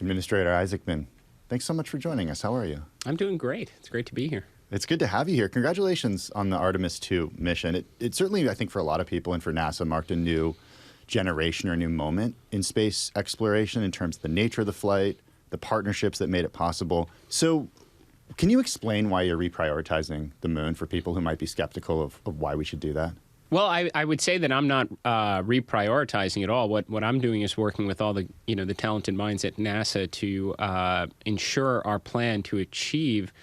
Administrator Isaacman, thanks so much for joining us. How are you? I'm doing great. It's great to be here. It's good to have you here. Congratulations on the Artemis II mission. It certainly, I think, for a lot of people and for NASA, marked a new generation or a new moment in space exploration in terms of the nature of the flight, the partnerships that made it possible. So can you explain why you're reprioritizing the moon for people who might be skeptical of why we should do that? Well, I would say that I'm not reprioritizing at all. What I'm doing is working with all the the talented minds at NASA to ensure our plan to achieve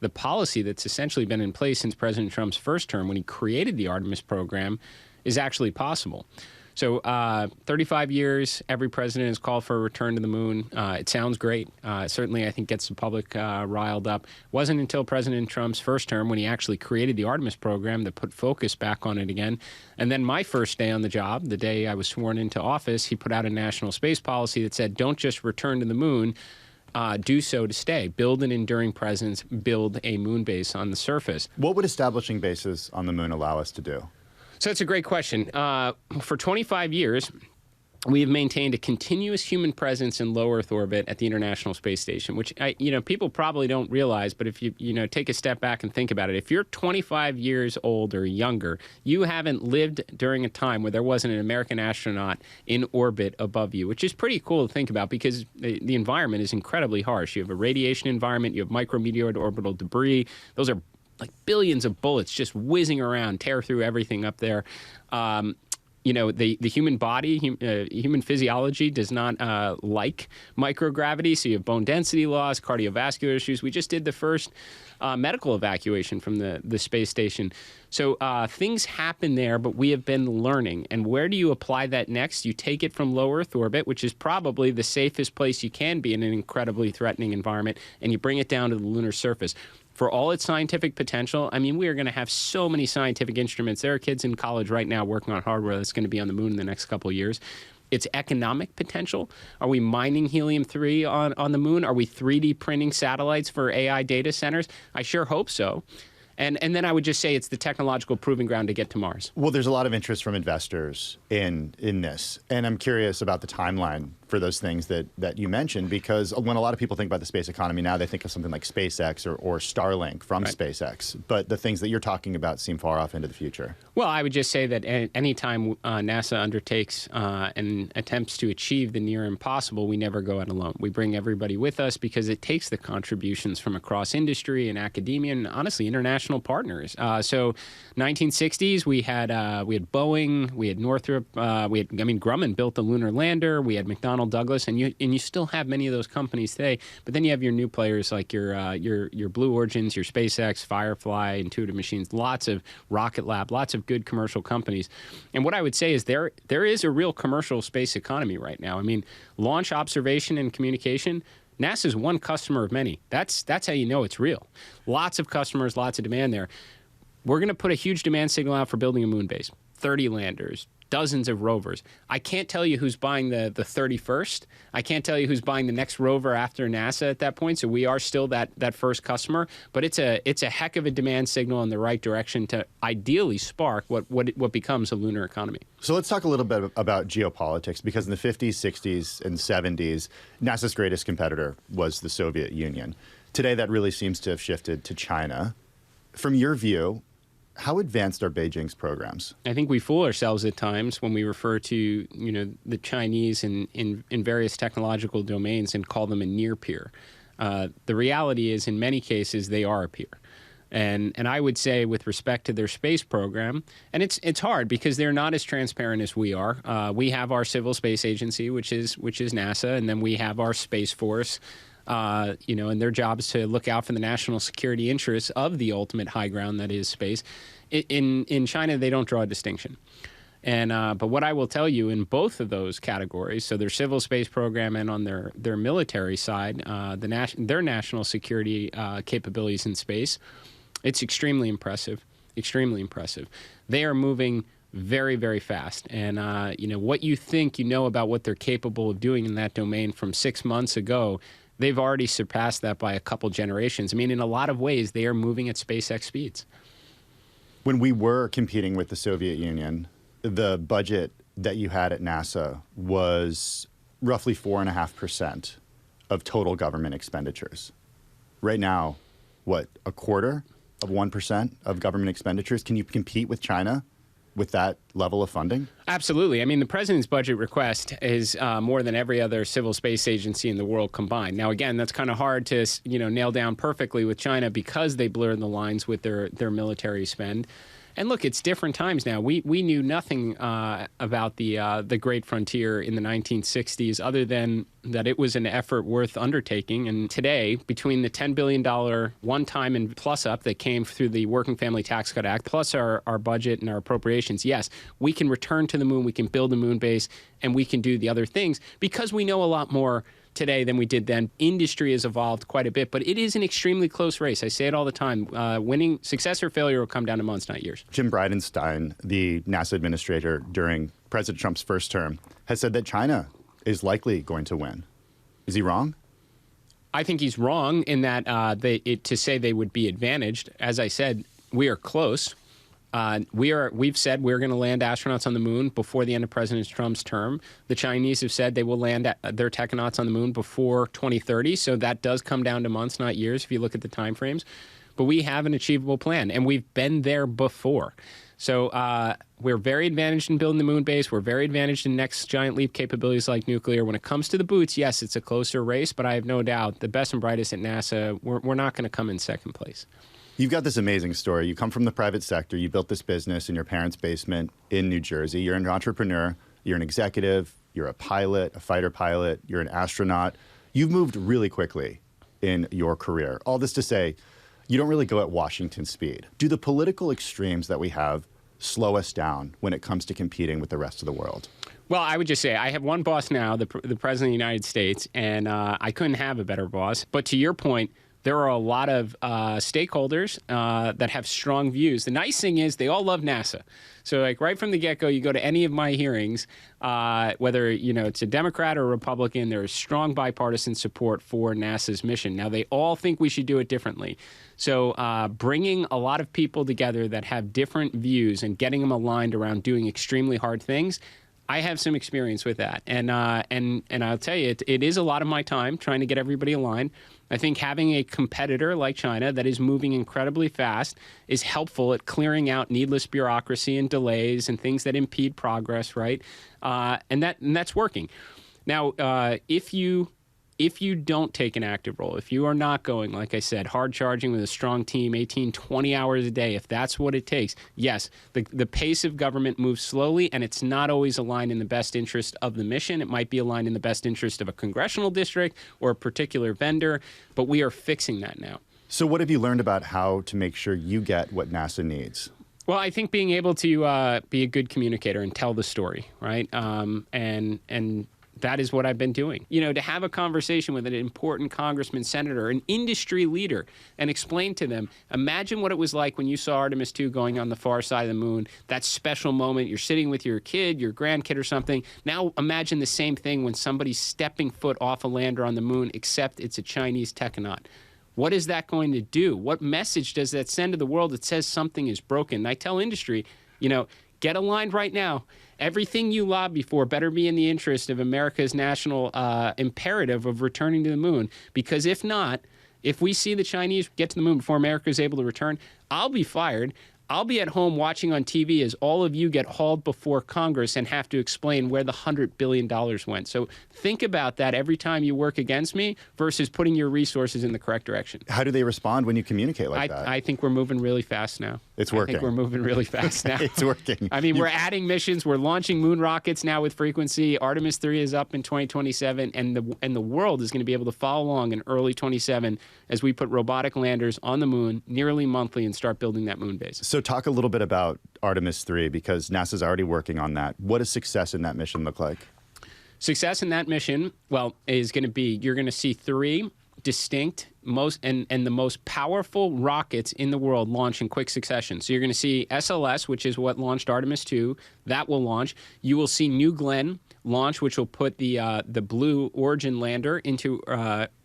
the policy that's essentially been in place since President Trump's first term when he created the Artemis program is actually possible. So 35 years, every president has called for a return to the moon. It sounds great. Certainly, I think, gets the public riled up. It wasn't until President Trump's first term when he actually created the Artemis program that put focus back on it again. And then my first day on the job, the day I was sworn into office, he put out a national space policy that said, don't just return to the moon, do so to stay. Build an enduring presence, build a moon base on the surface. What would establishing bases on the moon allow us to do? So that's a great question. For 25 years, we have maintained a continuous human presence in low Earth orbit at the International Space Station, which people probably don't realize. But if you take a step back and think about it, if you're 25 years old or younger, you haven't lived during a time where there wasn't an American astronaut in orbit above you, which is pretty cool to think about because the environment is incredibly harsh. You have a radiation environment, you have micrometeoroid orbital debris. Those are like billions of bullets just whizzing around, tear through everything up there. The human body, human physiology does not like microgravity, so you have bone density loss, cardiovascular issues. We just did the first medical evacuation from the space station. So things happen there, but we have been learning. And where do you apply that next? You take it from low Earth orbit, which is probably the safest place you can be in an incredibly threatening environment, and you bring it down to the lunar surface. For all its scientific potential, I mean, we are going to have so many scientific instruments. There are kids in college right now working on hardware that's going to be on the moon in the next couple of years. Its economic potential. Are we mining helium-3 on the moon? Are we 3D printing satellites for AI data centers? I sure hope so. And then I would just say it's the technological proving ground to get to Mars. Well, there's a lot of interest from investors in this. And I'm curious about the timeline for those things that you mentioned, because when a lot of people think about the space economy now, they think of something like SpaceX or Starlink from SpaceX. But the things that you're talking about seem far off into the future. Well, I would just say that any time NASA undertakes and attempts to achieve the near impossible, we never go it alone. We bring everybody with us because it takes the contributions from across industry and academia and, honestly, international partners. So 1960s, we had Boeing, we had Northrop, Grumman built the lunar lander, we had McDonnell Douglas, and you still have many of those companies today. But then you have your new players like your Blue Origins, your SpaceX, Firefly, Intuitive Machines, lots of Rocket Lab, lots of good commercial companies. And what I would say is there is a real commercial space economy right now. I mean, launch, observation, and communication. NASA's one customer of many. That's how you know it's real. Lots of customers, lots of demand there. We're going to put a huge demand signal out for building a moon base. 30 landers, dozens of rovers. I can't tell you who's buying the 31st. I can't tell you who's buying the next rover after NASA at that point. So we are still that first customer, but it's a heck of a demand signal in the right direction to ideally spark what becomes a lunar economy. So let's talk a little bit about geopolitics, because in the 50s, 60s, and 70s, NASA's greatest competitor was the Soviet Union. Today, that really seems to have shifted to China. From your view, how advanced are Beijing's programs? I think we fool ourselves at times when we refer to the Chinese in various technological domains and call them a near peer. The reality is, in many cases, they are a peer. And I would say, with respect to their space program, and it's hard because they're not as transparent as we are. We have our Civil Space Agency, which is NASA, and then we have our Space Force. And their job is to look out for the national security interests of the ultimate high ground that is space. In China, they don't draw a distinction. And but what I will tell you in both of those categories, so their civil space program and on their military side, their national security capabilities in space, it's extremely impressive, extremely impressive. They are moving very, very fast. And, what you think you know about what they're capable of doing in that domain from 6 months ago, they've already surpassed that by a couple generations. I mean, in a lot of ways, they are moving at SpaceX speeds. When we were competing with the Soviet Union, the budget that you had at NASA was roughly 4.5% of total government expenditures. Right now, what, a quarter of 1% of government expenditures? Can you compete with China with that level of funding? Absolutely. I mean, the president's budget request is more than every other civil space agency in the world combined. Now, again, that's kind of hard to nail down perfectly with China because they blur the lines with their military spend. And look, it's different times now. We knew nothing about the Great Frontier in the 1960s other than that it was an effort worth undertaking. And today, between the $10 billion one-time and plus-up that came through the Working Family Tax Cut Act, plus our budget and our appropriations, yes, we can return to the moon, we can build a moon base, and we can do the other things because we know a lot more today than we did then. Industry has evolved quite a bit, but it is an extremely close race. I say it all the time. Winning, success or failure will come down to months, not years. Jim Bridenstine, the NASA administrator during President Trump's first term, has said that China is likely going to win. Is he wrong? I think he's wrong in that to say they would be advantaged. As I said, we are close. We've said we're going to land astronauts on the moon before the end of President Trump's term. The Chinese have said they will land their technonauts on the moon before 2030. So that does come down to months, not years, if you look at the timeframes. But we have an achievable plan, and we've been there before. So we're very advantaged in building the moon base. We're very advantaged in next giant leap capabilities like nuclear. When it comes to the boots, yes, it's a closer race, but I have no doubt the best and brightest at NASA, we're not going to come in second place. You've got this amazing story. You come from the private sector. You built this business in your parents' basement in New Jersey. You're an entrepreneur. You're an executive. You're a pilot, a fighter pilot. You're an astronaut. You've moved really quickly in your career. All this to say, you don't really go at Washington speed. Do the political extremes that we have slow us down when it comes to competing with the rest of the world? Well, I would just say I have one boss now, the President of the United States, and I couldn't have a better boss. But to your point, there are a lot of stakeholders that have strong views. The nice thing is they all love NASA. So like right from the get-go, you go to any of my hearings, whether it's a Democrat or a Republican, there is strong bipartisan support for NASA's mission. Now, they all think we should do it differently. So bringing a lot of people together that have different views and getting them aligned around doing extremely hard things, I have some experience with that. And I'll tell you, it is a lot of my time trying to get everybody aligned. I think having a competitor like China that is moving incredibly fast is helpful at clearing out needless bureaucracy and delays and things that impede progress, right? And that's working. Now, if you don't take an active role, if you are not going, like I said, hard charging with a strong team, 18, 20 hours a day, if that's what it takes, yes, the pace of government moves slowly, and it's not always aligned in the best interest of the mission. It might be aligned in the best interest of a congressional district or a particular vendor, but we are fixing that now. So what have you learned about how to make sure you get what NASA needs? Well, I think being able to be a good communicator and tell the story, right? And that is what I've been doing. To have a conversation with an important congressman, senator, an industry leader, and explain to them, imagine what it was like when you saw Artemis 2 going on the far side of the moon, that special moment, you're sitting with your kid, your grandkid or something. Now imagine the same thing when somebody's stepping foot off a lander on the moon, except it's a Chinese technonaut. What is that going to do? What message does that send to the world that says something is broken? And I tell industry, get aligned right now. Everything you lobby for better be in the interest of America's national imperative of returning to the moon. Because if not, if we see the Chinese get to the moon before America is able to return, I'll be fired. I'll be at home watching on TV as all of you get hauled before Congress and have to explain where the $100 billion went. So think about that every time you work against me versus putting your resources in the correct direction. How do they respond when you communicate like that? I think we're moving really fast now. It's working. I think we're moving really fast now. It's working. I mean, we're adding missions. We're launching moon rockets now with frequency. Artemis 3 is up in 2027, and the world is going to be able to follow along in early 27 as we put robotic landers on the moon nearly monthly and start building that moon base. So talk a little bit about Artemis 3, because NASA's already working on that. What does success in that mission look like? Success in that mission, is going to be, you're going to see 3 distinct the most powerful rockets in the world launch in quick succession. So you're going to see SLS, which is what launched Artemis 2, that will launch. You will see New Glenn launch, which will put the Blue Origin lander into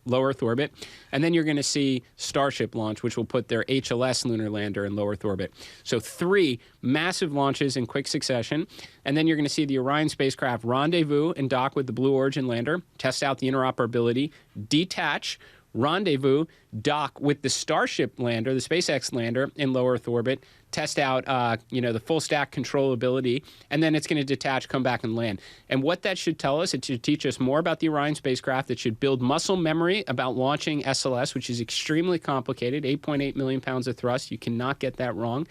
low Earth orbit. And then you're going to see Starship launch, which will put their HLS lunar lander in low Earth orbit. So 3 massive launches in quick succession. And then you're going to see the Orion spacecraft rendezvous and dock with the Blue Origin lander, test out the interoperability, detach, rendezvous, dock with the Starship lander, the SpaceX lander in low Earth orbit, test out, the full stack controllability, and then it's going to detach, come back, and land. And what that should tell us, it should teach us more about the Orion spacecraft. It should build muscle memory about launching SLS, which is extremely complicated, 8.8 million pounds of thrust. You cannot get that wrong.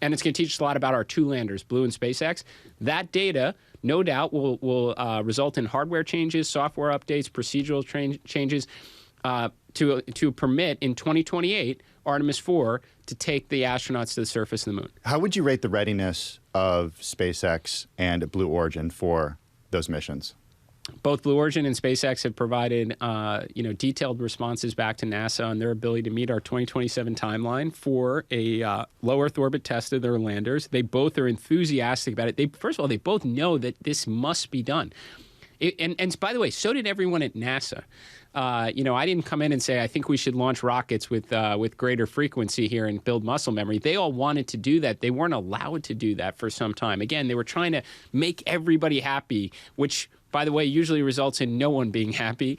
And it's going to teach us a lot about our 2 landers, Blue and SpaceX. That data, no doubt, will result in hardware changes, software updates, procedural changes, to permit in 2028 Artemis 4 to take the astronauts to the surface of the moon. How would you rate the readiness of SpaceX and Blue Origin for those missions? Both Blue Origin and SpaceX have provided, detailed responses back to NASA on their ability to meet our 2027 timeline for a low Earth orbit test of their landers. They both are enthusiastic about it. First of all, they both know that this must be done. And by the way, so did everyone at NASA. I didn't come in and say, I think we should launch rockets with greater frequency here and build muscle memory. They all wanted to do that. They weren't allowed to do that for some time. Again, they were trying to make everybody happy, which, by the way, usually results in no one being happy.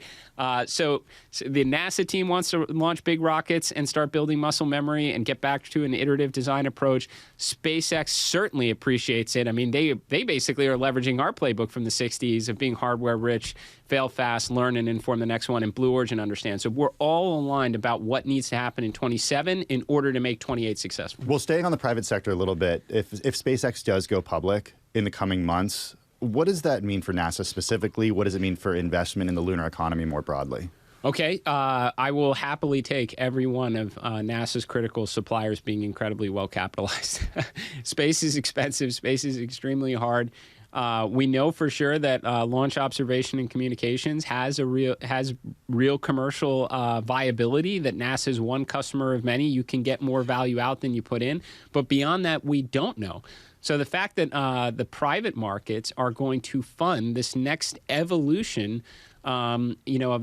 So the NASA team wants to launch big rockets and start building muscle memory and get back to an iterative design approach. SpaceX certainly appreciates it. I mean, they basically are leveraging our playbook from the 60s of being hardware rich, fail fast, learn and inform the next one, and Blue Origin understands. So we're all aligned about what needs to happen in 27 in order to make 28 successful. Well, staying on the private sector a little bit, if SpaceX does go public in the coming months, what does that mean for NASA specifically? What does it mean for investment in the lunar economy more broadly? Okay, I will happily take every one of NASA's critical suppliers being incredibly well capitalized. Space is expensive. Space is extremely hard. We know for sure that launch observation and communications has real commercial viability, that NASA is one customer of many. You can get more value out than you put in. But beyond that, we don't know. So the fact that the private markets are going to fund this next evolution of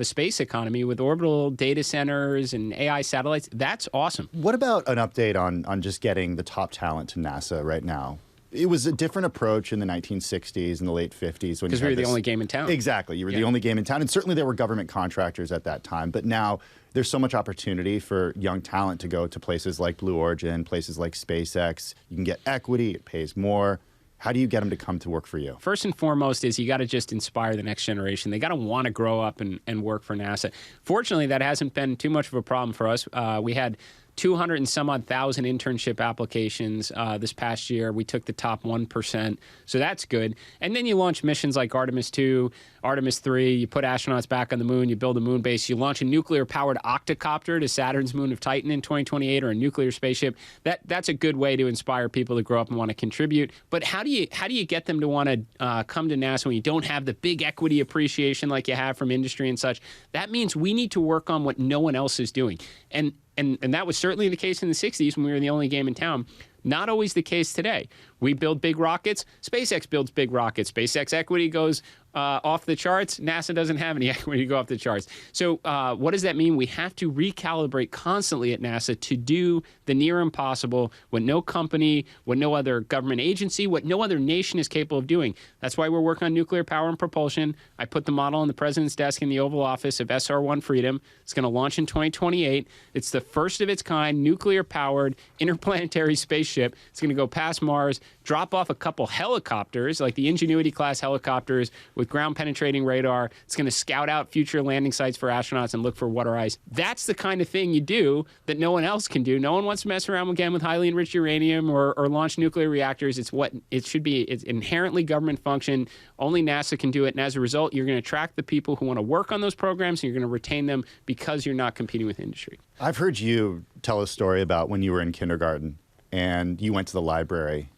a space economy with orbital data centers and AI satellites, that's awesome. What about an update on just getting the top talent to NASA right now? It was a different approach in the 1960s and the late 50s. Because we were the only game in town. Exactly. You were the only game in town. And certainly there were government contractors at that time. But now there's so much opportunity for young talent to go to places like Blue Origin, places like SpaceX. You can get equity. It pays more. How do you get them to come to work for you? First and foremost is you got to just inspire the next generation. They got to want to grow up and work for NASA. Fortunately, that hasn't been too much of a problem for us. We had 200 and some odd thousand internship applications this past year. We took the top 1%, so that's good. And then you launch missions like Artemis 2, Artemis 3, you put astronauts back on the moon, you build a moon base, you launch a nuclear-powered octocopter to Saturn's moon of Titan in 2028, or a nuclear spaceship. That's a good way to inspire people to grow up and want to contribute. But how do you get them to want to come to NASA when you don't have the big equity appreciation like you have from industry and such? That means we need to work on what no one else is doing. And that was certainly the case in the 60s when we were the only game in town. Not always the case today. We build big rockets. SpaceX builds big rockets. SpaceX equity goes off the charts. NASA doesn't have any equity to go off the charts. So what does that mean? We have to recalibrate constantly at NASA to do the near impossible, what no company, what no other government agency, what no other nation is capable of doing. That's why we're working on nuclear power and propulsion. I put the model on the president's desk in the Oval Office of SR-1 Freedom. It's going to launch in 2028. It's the first of its kind nuclear-powered interplanetary spaceship. It's going to go past Mars, drop off a couple helicopters, like the Ingenuity-class helicopters with ground-penetrating radar. It's going to scout out future landing sites for astronauts and look for water ice. That's the kind of thing you do that no one else can do. No one wants to mess around again with highly enriched uranium or launch nuclear reactors. It's what it should be. It's inherently government function. Only NASA can do it. And as a result, you're going to attract the people who want to work on those programs, and you're going to retain them because you're not competing with industry. I've heard you tell a story about when you were in kindergarten and you went to the library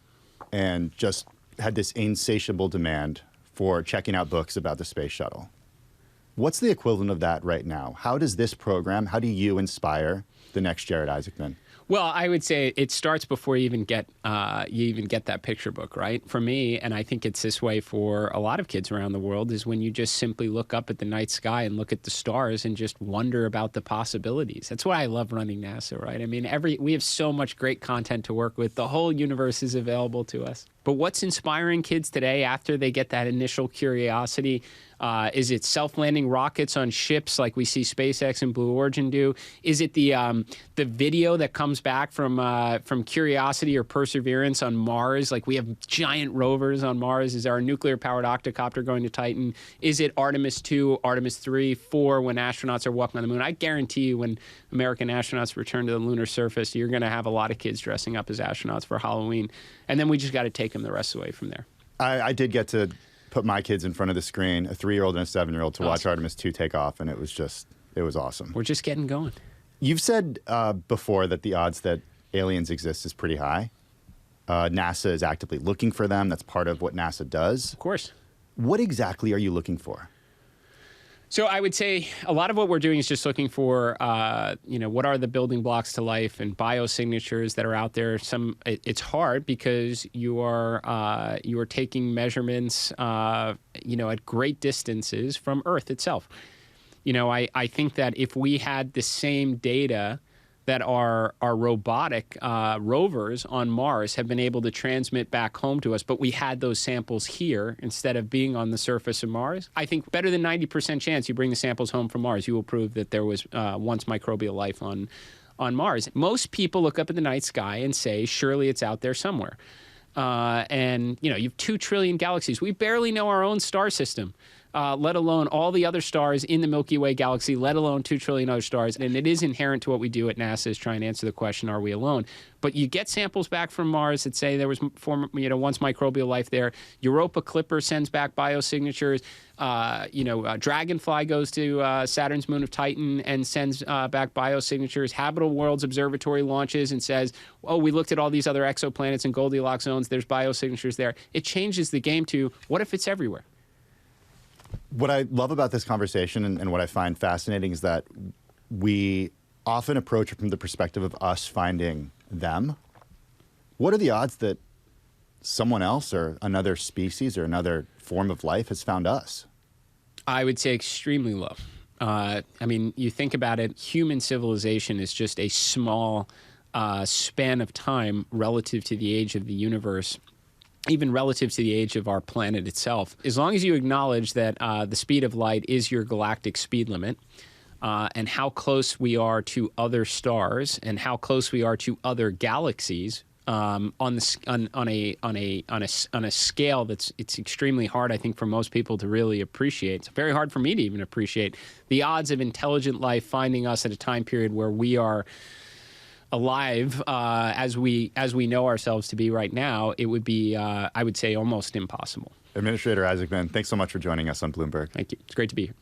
and just had this insatiable demand for checking out books about the space shuttle. What's the equivalent of that right now? How does this program, how do you inspire the next Jared Isaacman? Well, I would say it starts before you even get that picture book, right? For me, and I think it's this way for a lot of kids around the world, is when you just simply look up at the night sky and look at the stars and just wonder about the possibilities. That's why I love running NASA, right? I mean, we have so much great content to work with. The whole universe is available to us. But what's inspiring kids today after they get that initial curiosity? Is it self-landing rockets on ships like we see SpaceX and Blue Origin do? Is it the video that comes back from Curiosity or Perseverance on Mars? Like we have giant rovers on Mars. Is our nuclear-powered octocopter going to Titan? Is it Artemis 2, Artemis 3, 4 when astronauts are walking on the moon? I guarantee you when American astronauts return to the lunar surface, you're going to have a lot of kids dressing up as astronauts for Halloween. And then we just got to take them the rest of the way from there. I did get to put my kids in front of the screen, a 3-year-old and a 7-year-old, to watch Artemis 2 take off, and it was awesome. We're just getting going. You've said before that the odds that aliens exist is pretty high. NASA is actively looking for them. That's part of what NASA does. Of course. What exactly are you looking for? So I would say a lot of what we're doing is just looking for, what are the building blocks to life and biosignatures that are out there. It's hard because you are taking measurements, at great distances from Earth itself. I think that if we had the same data that our robotic rovers on Mars have been able to transmit back home to us, but we had those samples here instead of being on the surface of Mars, I think better than 90% chance you bring the samples home from Mars, you will prove that there was once microbial life on Mars. Most people look up at the night sky and say, surely it's out there somewhere. You have 2 trillion galaxies. We barely know our own star system. Let alone all the other stars in the Milky Way galaxy, let alone 2 trillion other stars. And it is inherent to what we do at NASA is try and answer the question, are we alone? But you get samples back from Mars that say there was once microbial life there. Europa Clipper sends back biosignatures. Dragonfly goes to Saturn's moon of Titan and sends back biosignatures. Habitable Worlds Observatory launches and says, oh, we looked at all these other exoplanets and Goldilocks zones. There's biosignatures there. It changes the game to, what if it's everywhere? What I love about this conversation and what I find fascinating is that we often approach it from the perspective of us finding them. What are the odds that someone else or another species or another form of life has found us? I would say extremely low. You think about it, human civilization is just a small span of time relative to the age of the universe, even relative to the age of our planet itself. As long as you acknowledge that the speed of light is your galactic speed limit, and how close we are to other stars and how close we are to other galaxies on a scale it's extremely hard, I think, for most people to really appreciate. It's very hard for me to even appreciate the odds of intelligent life finding us at a time period where we are alive as we know ourselves to be right now. It would be, I would say, almost impossible. Administrator Isaacman, thanks so much for joining us on Bloomberg. Thank you. It's great to be here.